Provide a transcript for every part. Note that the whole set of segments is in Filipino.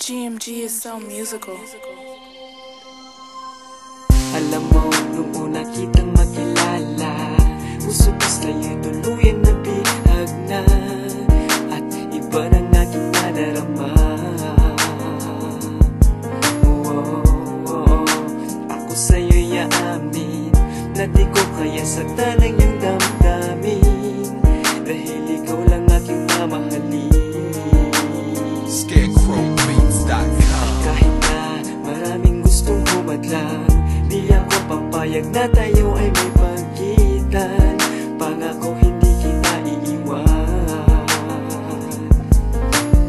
GMG is so musical. Alam mo, nung una kitang makilala, puso ko sa'yo'y tuluyan na bihag na, at iba ng aking nadarama. Ako sa'yo'y aamin na di ko kaya saktan ang iyong damdamin, dahil ikaw lang aking mamahalin. Kahit na maraming gustong humadlang, di ako papayag na tayo ay may pagitan. Pangako hindi kita iiwan.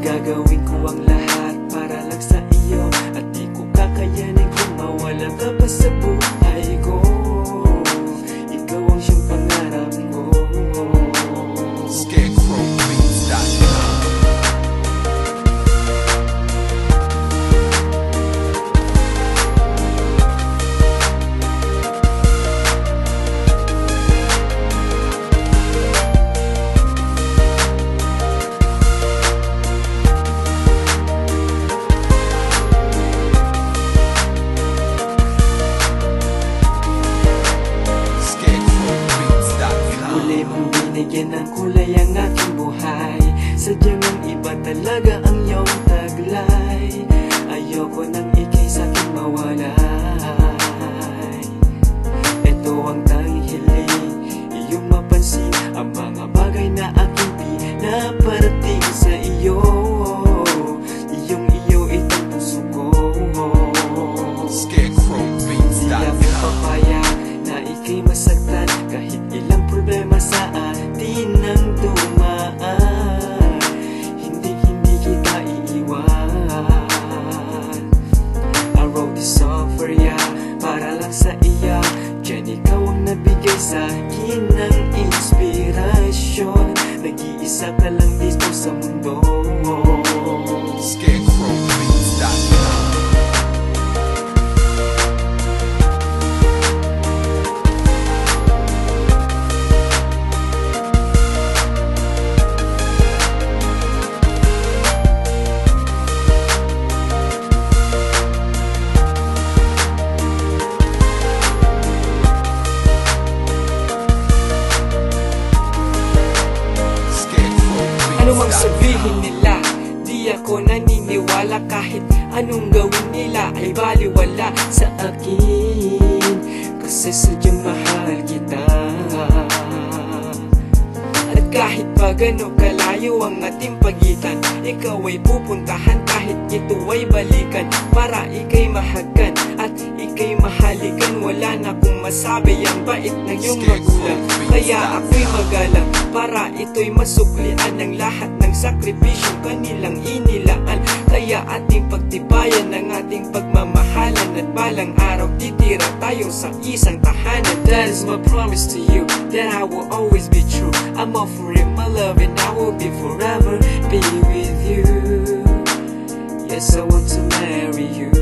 Gagawin ko ang lahat para lang sa iyo, at di ko kakayanin kung mawala ka pa sa buhay ko. Ikaw ang siyang pangarap ko. Binigyan ng kulay ang aking buhay, sadyang ang iba talaga ang iyong taglay. Ayoko nang ika'y sa'king mawalay. Ito ang tanging hiling, iyong mapansin ang mga bagay na aking pinaparating sa iyo. Iyo itong puso ko. Di ako papayag na ika'y masaktan, kahit ilang problema sa atin nang dumaan. Hindi kita iiwan. I wrote this song for ya, para lang sa iya. Diyan ikaw ang nabigay sa akin ng inspirasyon. Nag-iisa ka lang dito sa mundo. Anumang sabihin nila, di ako naniniwala. Kahit anong gawin nila ay baliwala sa akin, kasi sadyang mahal kita. At kahit pa gano'ng kalayo ang ating pagitan, ikaw ay pupuntahan kahit ito ay balikan, para ika'y mahagan at ika'y mahalikan. Wala na kung masabi ang bait ng iyong magulang, kaya ako'y magalang para ito'y masuklian ng lahat ng sakripisyong kanilang inilaan. Kaya ating pagtibayan ng ating pagmamahalan, at balang araw titira tayo sa isang tahanan. That is my promise to you, that I will always be true. I'm offering my love and I will be forever be with you. Yes, I want to marry you.